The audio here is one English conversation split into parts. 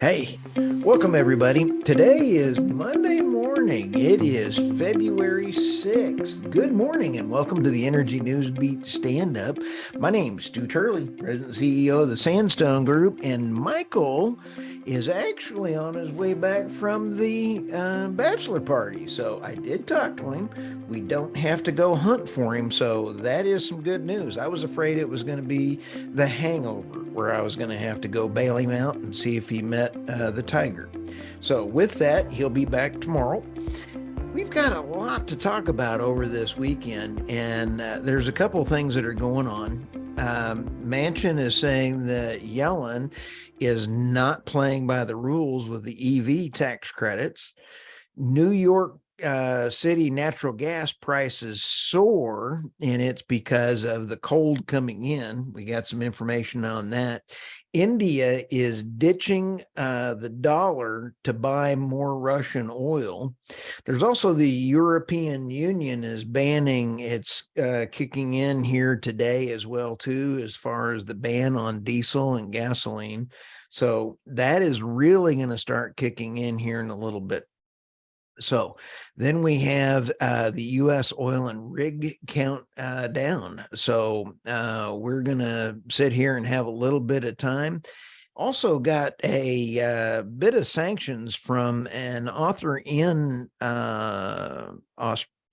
Hey, welcome everybody. Today is Monday morning. It is February 6th. Good morning and welcome to the Energy News Beat Stand Up. My name's Stu Turley, President and CEO of the Sandstone Group, and Michael is actually on his way back from the bachelor party. So I did talk to him. We don't have to go hunt for him. So that is some good news. I was afraid it was going to be the hangover where I was going to have to go bail him out and see if he met the tiger. So with that, he'll be back tomorrow. We've got a lot to talk about over this weekend, and there's a couple things that are going on. Manchin is saying that Yellen is not playing by the rules with the EV tax credits. New York City natural gas prices soar, and it's because of the cold coming in. We got some information on that. India is ditching the dollar to buy more Russian oil. There's also the European Union is banning, it's kicking in here today as well too, as far as the ban on diesel and gasoline. So that is really going to start kicking in here in a little bit. So then we have the U.S. oil and rig count down. So we're going to sit here and have a little bit of time. Also got a bit of sanctions from an author in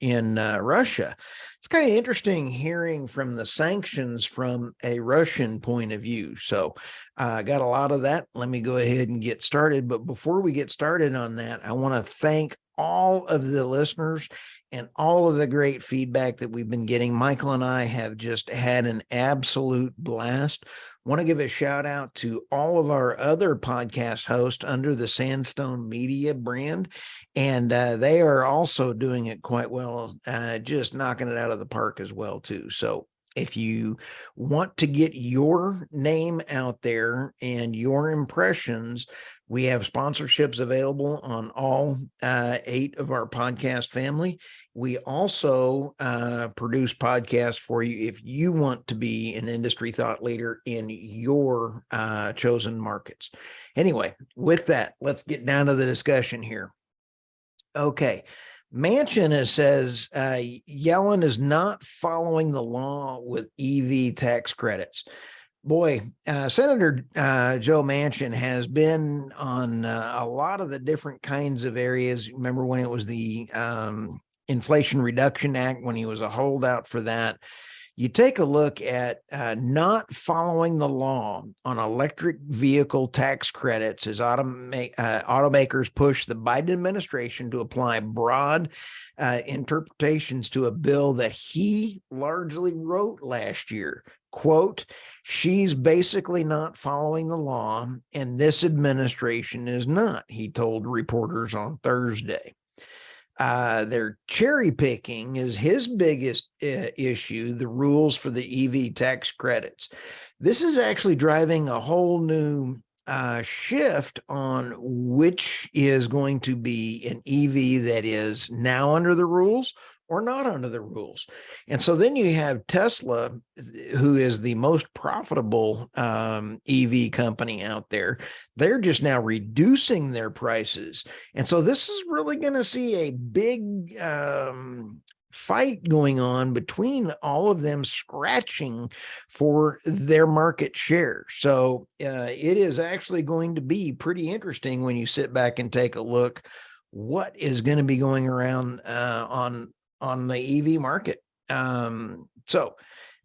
Russia. It's kind of interesting hearing from the sanctions from a Russian point of view. So I got a lot of that. Let me go ahead and get started. But before we get started on that, I want to thank all of the listeners and all of the great feedback that we've been getting. Michael and I have just had an absolute blast. Want to give a shout out to all of our other podcast hosts under the Sandstone Media brand, and they are also doing it quite well, just knocking it out of the park as well too. So if you want to get your name out there and your impressions, we have sponsorships available on all 8 of our podcast family. We also produce podcasts for you if you want to be an industry thought leader in your chosen markets. Anyway, with that, let's get down to the discussion here. Okay. Manchin says Yellen is not following the law with EV tax credits. Boy, Senator Joe Manchin has been on a lot of the different kinds of areas. Remember when it was the Inflation Reduction Act, when he was a holdout for that. You take a look at not following the law on electric vehicle tax credits as automakers push the Biden administration to apply broad interpretations to a bill that he largely wrote last year. Quote, she's basically not following the law, and this administration is not, he told reporters on Thursday. Their cherry picking is his biggest issue, the rules for the EV tax credits. This is actually driving a whole new shift on which is going to be an EV that is now under the rules or not under the rules. And so then you have Tesla, who is the most profitable EV company out there. They're just now reducing their prices. And so this is really going to see a big fight going on between all of them, scratching for their market share. So it is actually going to be pretty interesting when you sit back and take a look what is going to be going around on the EV market. So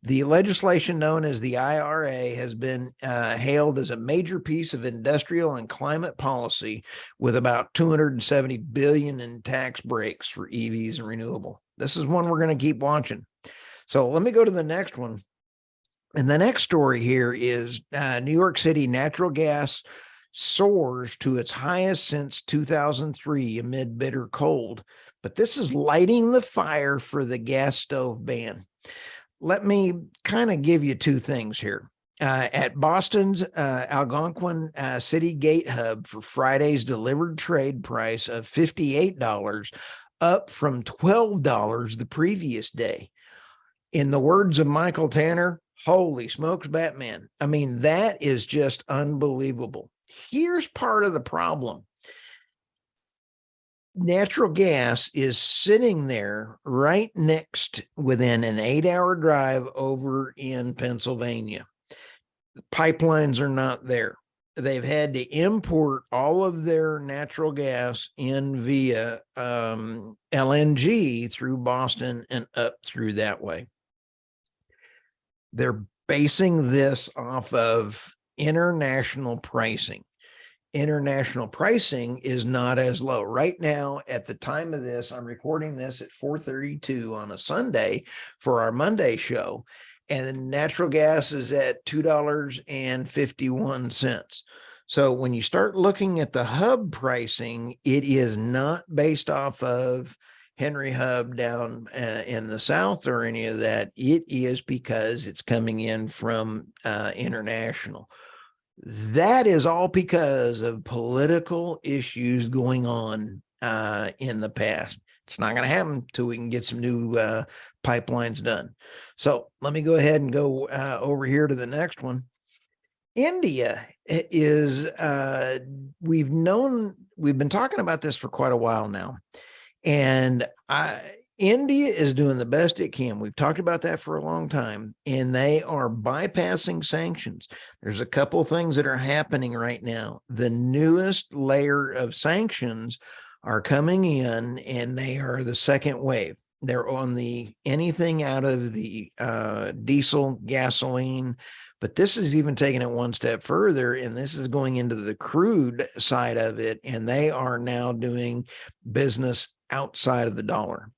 the legislation known as the IRA has been hailed as a major piece of industrial and climate policy with about $270 billion in tax breaks for EVs and renewable. This is one we're going to keep watching. So let me go to the next one. And the next story here is New York City natural gas soars to its highest since 2003 amid bitter cold. But this is lighting the fire for the gas stove ban. Let me kind of give you 2 things here. At Boston's Algonquin City Gate Hub for Friday's delivered trade price of $58, up from $12 the previous day. In the words of Michael Tanner, holy smokes, Batman. I mean, that is just unbelievable. Here's part of the problem. Natural gas is sitting there right next within an 8-hour drive over in Pennsylvania. Pipelines are not there. They've had to import all of their natural gas in via LNG through Boston and up through that way. They're basing this off of international pricing. International pricing is not as low. Right now, at the time of this, I'm recording this at 4:32 on a Sunday for our Monday show, and natural gas is at $2.51. So when you start looking at the hub pricing, it is not based off of Henry Hub down in the South or any of that. It is because it's coming in from international. That is all because of political issues going on in the past. It's not going to happen until we can get some new pipelines done. So let me go ahead and go over here to the next one. India is, we've been talking about this for quite a while now. And India is doing the best it can. We've talked about that for a long time, and they are bypassing sanctions. There's a couple of things that are happening right now. The newest layer of sanctions are coming in, and they are the second wave. They're on the anything out of the diesel, gasoline, but this is even taking it one step further, and this is going into the crude side of it, and they are now doing business outside of the dollar.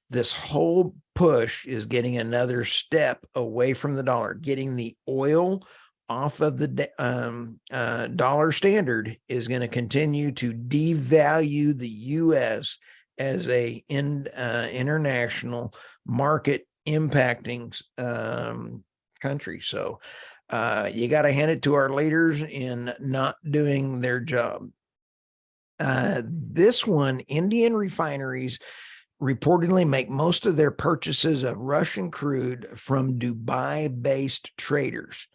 This whole push is getting another step away from the dollar, getting the oil off of the dollar standard is going to continue to devalue the U.S. as a international market impacting country. So you got to hand it to our leaders in not doing their job. This one, Indian refineries reportedly make most of their purchases of Russian crude from Dubai-based traders.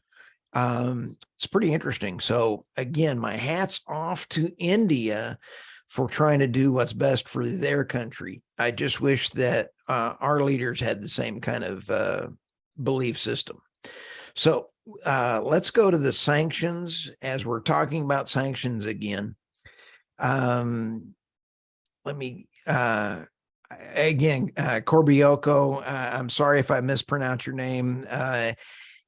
It's pretty interesting. So again, my hat's off to India for trying to do what's best for their country. I just wish that our leaders had the same kind of belief system. So let's go to the sanctions as we're talking about sanctions again. Let me again, Corbioko, I'm sorry if I mispronounce your name.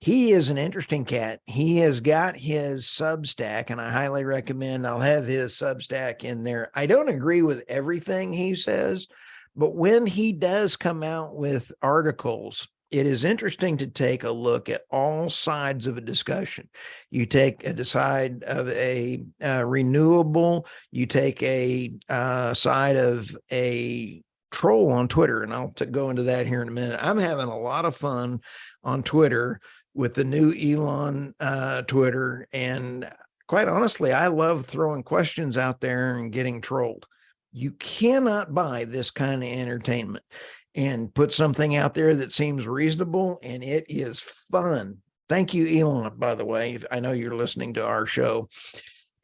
He is an interesting cat. He has got his Substack, and I highly recommend. I'll have his Substack in there. I don't agree with everything he says, but when he does come out with articles, it is interesting to take a look at all sides of a discussion. You take a side of a renewable, you take a side of a troll on Twitter, and I'll go into that here in a minute. I'm having a lot of fun on Twitter with the new Elon Twitter, and quite honestly, I love throwing questions out there and getting trolled. You cannot buy this kind of entertainment and put something out there that seems reasonable, and it is fun. Thank you, Yellin, by the way. I know you're listening to our show.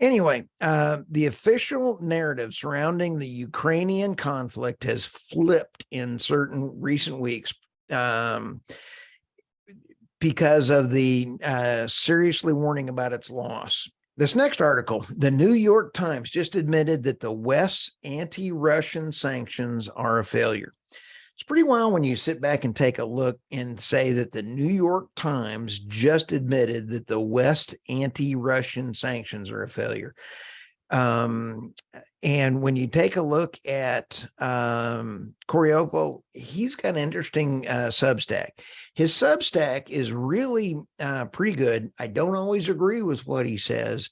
Anyway, the official narrative surrounding the Ukrainian conflict has flipped in certain recent weeks because of the seriously warning about its loss. This next article, the New York Times just admitted that the West's anti-Russian sanctions are a failure. It's pretty wild when you sit back and take a look and say that the New York Times just admitted that the West anti-Russian sanctions are a failure. And when you take a look at Coriopo, he's got an interesting Substack. His Substack is really pretty good. I don't always agree with what he says,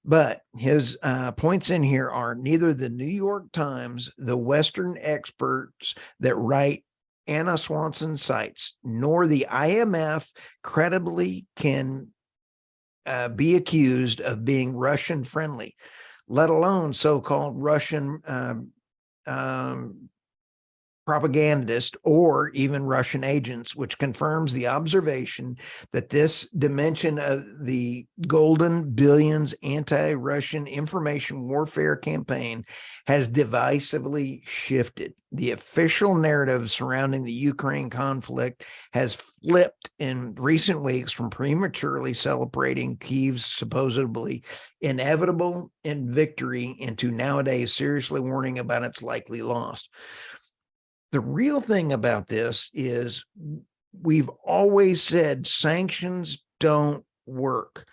but his points in here are neither the New York Times, the Western experts that write Anna Swanson cites, nor the IMF credibly can be accused of being Russian friendly, let alone so-called Russian propagandist or even Russian agents, which confirms the observation that this dimension of the golden billions anti-Russian information warfare campaign has divisively shifted. The official narrative surrounding the Ukraine conflict has flipped in recent weeks from prematurely celebrating Kyiv's supposedly inevitable victory into nowadays seriously warning about its likely loss. The real thing about this is we've always said sanctions don't work.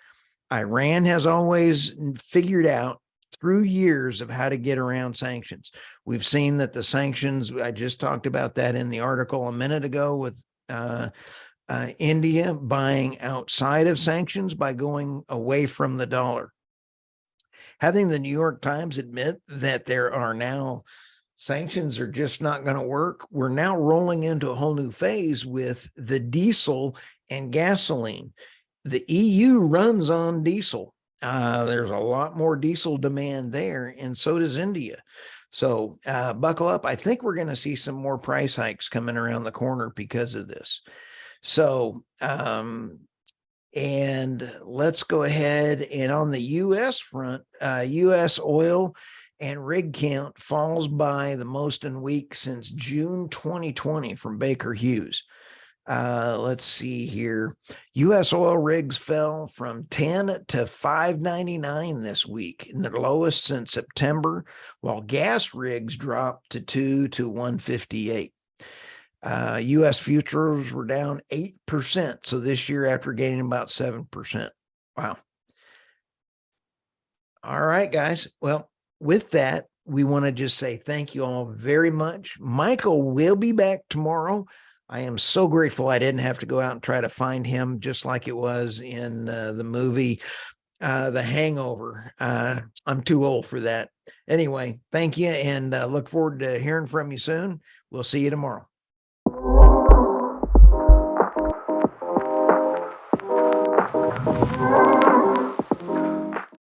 Iran has always figured out through years of how to get around sanctions. We've seen that the sanctions, I just talked about that in the article a minute ago with India buying outside of sanctions by going away from the dollar. Having the New York Times admit that there are now sanctions are just not going to work. We're now rolling into a whole new phase with the diesel and gasoline. The EU runs on diesel. There's a lot more diesel demand there, and so does India. So buckle up. I think we're going to see some more price hikes coming around the corner because of this. So, and let's go ahead and on the U.S. front, U.S. oil and rig count falls by the most in weeks since June 2020 from Baker Hughes. Let's see here. U.S. oil rigs fell from 10 to 599 this week, and the lowest since September, while gas rigs dropped to 2 to 158. U.S. futures were down 8%. So this year after gaining about 7%. Wow. All right, guys. Well, with that, we want to just say thank you all very much. Michael will be back tomorrow. I am so grateful I didn't have to go out and try to find him just like it was in the movie The Hangover. I'm too old for that. Anyway, thank you, and look forward to hearing from you soon. We'll see you tomorrow.